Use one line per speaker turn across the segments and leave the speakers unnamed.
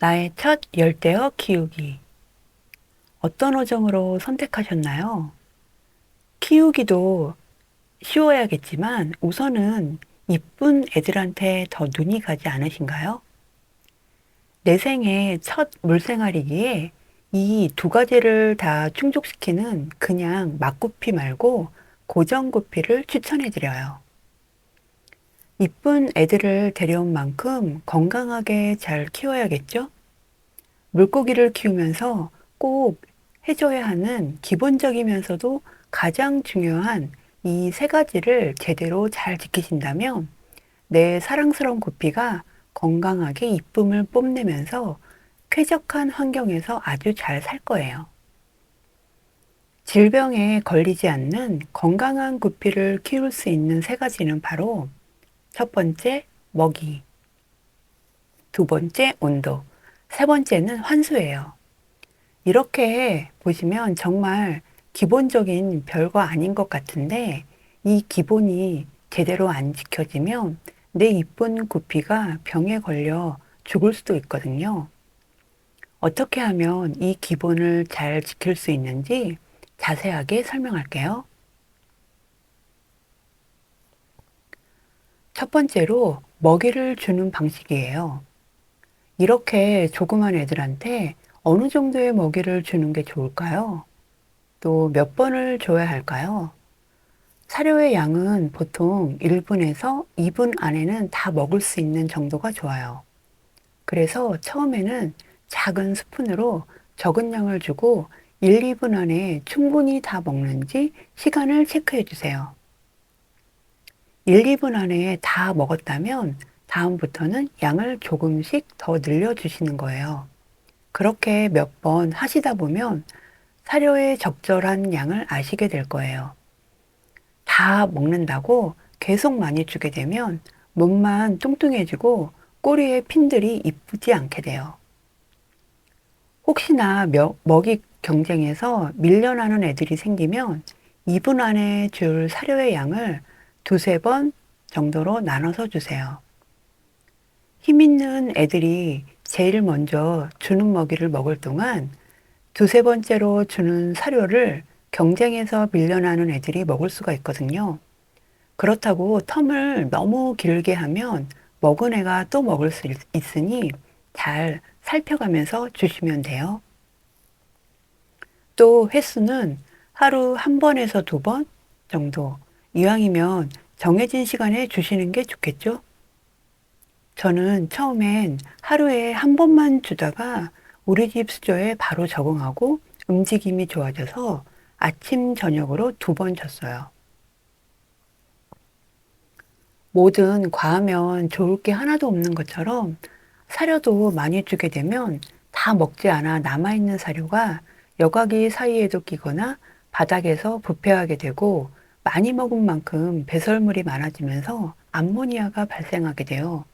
나의 첫 열대어 키우기. 어떤 어종으로 선택하셨나요? 키우기도 쉬워야겠지만 우선은 이쁜 애들한테 더 눈이 가지 않으신가요? 내 생의 첫 물생활이기에 이 두 가지를 다 충족시키는 그냥 막구피 말고 고정구피를 추천해드려요. 이쁜 애들을 데려온 만큼 건강하게 잘 키워야겠죠? 물고기를 키우면서 꼭 해줘야 하는 기본적이면서도 가장 중요한 이 세 가지를 제대로 잘 지키신다면 내 사랑스러운 구피가 건강하게 이쁨을 뽐내면서 쾌적한 환경에서 아주 잘 살 거예요. 질병에 걸리지 않는 건강한 구피를 키울 수 있는 세 가지는 바로 첫 번째, 먹이. 두 번째, 온도. 세 번째는 환수예요. 이렇게 보시면 정말 기본적인 별거 아닌 것 같은데 이 기본이 제대로 안 지켜지면 내 이쁜 구피가 병에 걸려 죽을 수도 있거든요. 어떻게 하면 이 기본을 잘 지킬 수 있는지 자세하게 설명할게요. 첫 번째로 먹이를 주는 방식이에요. 이렇게 조그만 애들한테 어느 정도의 먹이를 주는 게 좋을까요? 또 몇 번을 줘야 할까요? 사료의 양은 보통 1분에서 2분 안에는 다 먹을 수 있는 정도가 좋아요. 그래서 처음에는 작은 스푼으로 적은 양을 주고 1, 2분 안에 충분히 다 먹는지 시간을 체크해 주세요. 1, 2분 안에 다 먹었다면 다음부터는 양을 조금씩 더 늘려주시는 거예요. 그렇게 몇 번 하시다 보면 사료의 적절한 양을 아시게 될 거예요. 다 먹는다고 계속 많이 주게 되면 몸만 뚱뚱해지고 꼬리에 핀들이 이쁘지 않게 돼요. 혹시나 먹이 경쟁에서 밀려나는 애들이 생기면 2분 안에 줄 사료의 양을 두세 번 정도로 나눠서 주세요. 힘 있는 애들이 제일 먼저 주는 먹이를 먹을 동안 두세 번째로 주는 사료를 경쟁에서 밀려나는 애들이 먹을 수가 있거든요. 그렇다고 텀을 너무 길게 하면 먹은 애가 또 먹을 수 있으니 잘 살펴가면서 주시면 돼요. 또 횟수는 하루 한 번에서 두 번 정도, 이왕이면 정해진 시간에 주시는 게 좋겠죠? 저는 처음엔 하루에 한 번만 주다가 우리 집 수조에 바로 적응하고 움직임이 좋아져서 아침, 저녁으로 두 번 줬어요. 뭐든 과하면 좋을 게 하나도 없는 것처럼 사료도 많이 주게 되면 다 먹지 않아 남아있는 사료가 여과기 사이에도 끼거나 바닥에서 부패하게 되고 많이 먹은 만큼 배설물이 많아지면서 암모니아가 발생하게 돼요.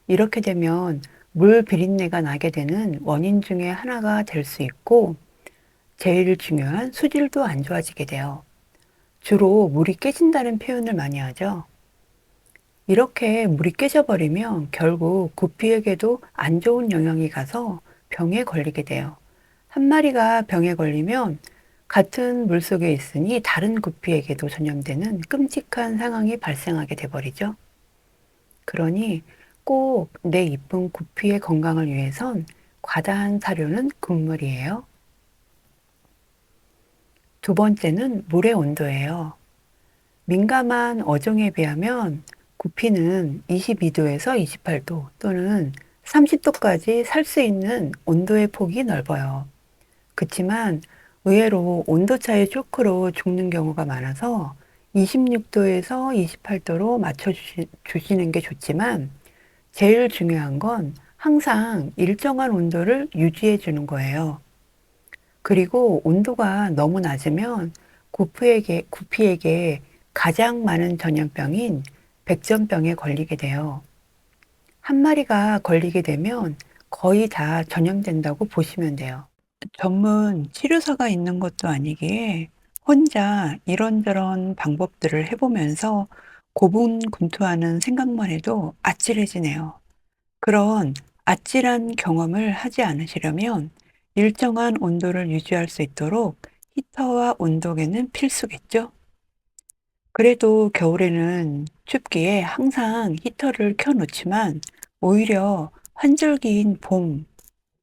이렇게 되면 물 비린내가 나게 되는 원인 중에 하나가 될 수 있고 제일 중요한 수질도 안 좋아지게 돼요. 주로 물이 깨진다는 표현을 많이 하죠. 이렇게 물이 깨져버리면 결국 구피에게도 안 좋은 영향이 가서 병에 걸리게 돼요. 한 마리가 병에 걸리면 같은 물 속에 있으니 다른 구피에게도 전염되는 끔찍한 상황이 발생하게 돼버리죠. 그러니 꼭 내 이쁜 구피의 건강을 위해선 과다한 사료는 금물이에요. 두 번째는 물의 온도예요. 민감한 어종에 비하면 구피는 22도에서 28도 또는 30도까지 살 수 있는 온도의 폭이 넓어요. 그렇지만 의외로 온도차의 쇼크로 죽는 경우가 많아서 26도에서 28도로 맞춰주시는 게 좋지만 제일 중요한 건 항상 일정한 온도를 유지해 주는 거예요. 그리고 온도가 너무 낮으면 구피에게 가장 많은 전염병인 백전병에 걸리게 돼요. 한 마리가 걸리게 되면 거의 다 전염된다고 보시면 돼요. 전문 치료사가 있는 것도 아니기에 혼자 이런저런 방법들을 해보면서 고군분투하는 생각만 해도 아찔해지네요. 그런 아찔한 경험을 하지 않으시려면 일정한 온도를 유지할 수 있도록 히터와 온도계는 필수겠죠? 그래도 겨울에는 춥기에 항상 히터를 켜놓지만 오히려 환절기인 봄,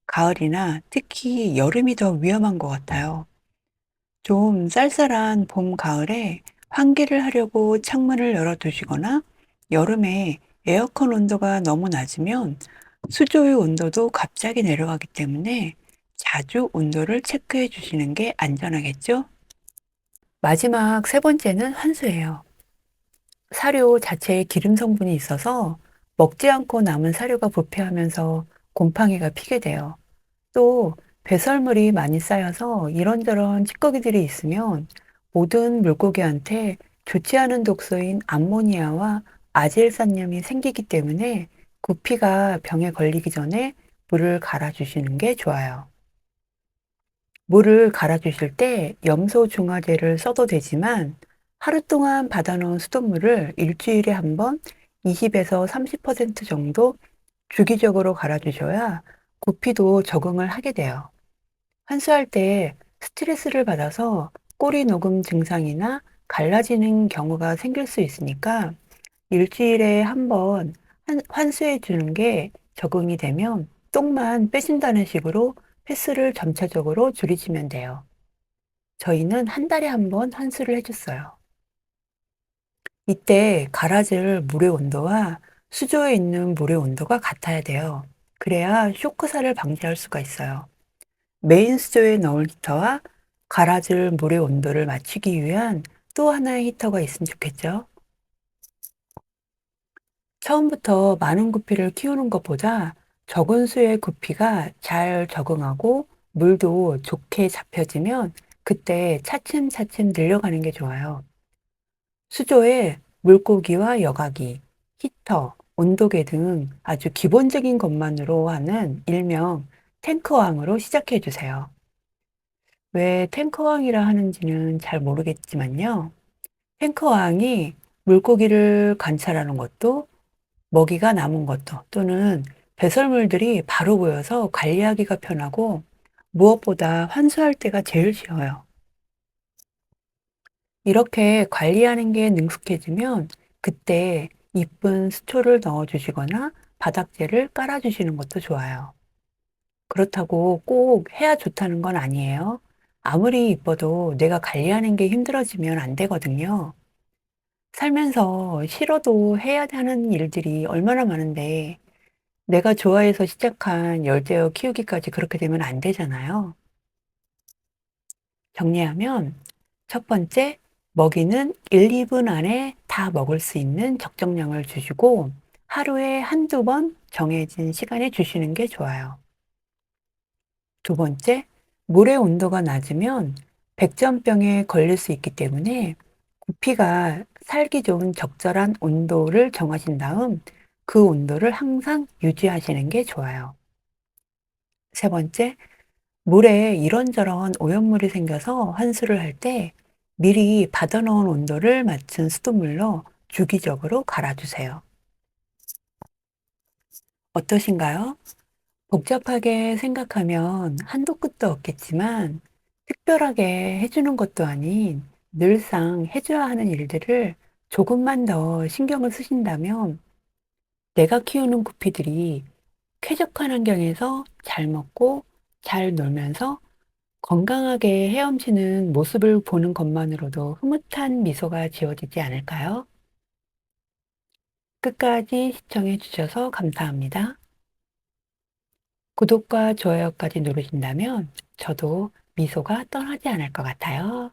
가을이나 특히 여름이 더 위험한 것 같아요. 좀 쌀쌀한 봄, 가을에 환기를 하려고 창문을 열어두시거나 여름에 에어컨 온도가 너무 낮으면 수조의 온도도 갑자기 내려가기 때문에 자주 온도를 체크해 주시는 게 안전하겠죠? 마지막 세 번째는 환수예요. 사료 자체에 기름 성분이 있어서 먹지 않고 남은 사료가 부패하면서 곰팡이가 피게 돼요. 또 배설물이 많이 쌓여서 이런저런 찌꺼기들이 있으면 모든 물고기한테 좋지 않은 독소인 암모니아와 아질산염이 생기기 때문에 구피가 병에 걸리기 전에 물을 갈아주시는 게 좋아요. 물을 갈아주실 때 염소 중화제를 써도 되지만 하루 동안 받아놓은 수돗물을 일주일에 한 번 20에서 30% 정도 주기적으로 갈아주셔야 구피도 적응을 하게 돼요. 환수할 때 스트레스를 받아서 꼬리 녹음 증상이나 갈라지는 경우가 생길 수 있으니까 일주일에 한 번 환수해 주는 게 적응이 되면 똥만 빼준다는 식으로 횟수를 점차적으로 줄이시면 돼요. 저희는 한 달에 한 번 환수를 해줬어요. 이때 갈아줄 물의 온도와 수조에 있는 물의 온도가 같아야 돼요. 그래야 쇼크살을 방지할 수가 있어요. 메인 수조에 넣을 히터와 갈아줄 물의 온도를 맞추기 위한 또 하나의 히터가 있으면 좋겠죠. 처음부터 많은 구피를 키우는 것보다 적은 수의 구피가 잘 적응하고 물도 좋게 잡혀지면 그때 차츰차츰 늘려가는 게 좋아요. 수조에 물고기와 여과기, 히터, 온도계 등 아주 기본적인 것만으로 하는 일명 탱크왕으로 시작해 주세요. 왜 탱크왕이라 하는지는 잘 모르겠지만요. 탱크왕이 물고기를 관찰하는 것도 먹이가 남은 것도 또는 배설물들이 바로 보여서 관리하기가 편하고 무엇보다 환수할 때가 제일 쉬워요. 이렇게 관리하는 게 능숙해지면 그때 이쁜 수초를 넣어주시거나 바닥재를 깔아주시는 것도 좋아요. 그렇다고 꼭 해야 좋다는 건 아니에요. 아무리 이뻐도 내가 관리하는 게 힘들어지면 안 되거든요. 살면서 싫어도 해야 하는 일들이 얼마나 많은데 내가 좋아해서 시작한 열대어 키우기까지 그렇게 되면 안 되잖아요. 정리하면 첫 번째, 먹이는 1, 2분 안에 다 먹을 수 있는 적정량을 주시고 하루에 한두 번 정해진 시간에 주시는 게 좋아요. 두 번째, 물의 온도가 낮으면 백전병에 걸릴 수 있기 때문에 구피가 살기 좋은 적절한 온도를 정하신 다음 그 온도를 항상 유지하시는 게 좋아요. 세 번째, 물에 이런저런 오염물이 생겨서 환수를 할 때 미리 받아놓은 온도를 맞춘 수돗물로 주기적으로 갈아주세요. 어떠신가요? 복잡하게 생각하면 한도 끝도 없겠지만 특별하게 해주는 것도 아닌 늘상 해줘야 하는 일들을 조금만 더 신경을 쓰신다면 내가 키우는 구피들이 쾌적한 환경에서 잘 먹고 잘 놀면서 건강하게 헤엄치는 모습을 보는 것만으로도 흐뭇한 미소가 지어지지 않을까요? 끝까지 시청해 주셔서 감사합니다. 구독과 좋아요까지 누르신다면 저도 미소가 떠나지 않을 것 같아요.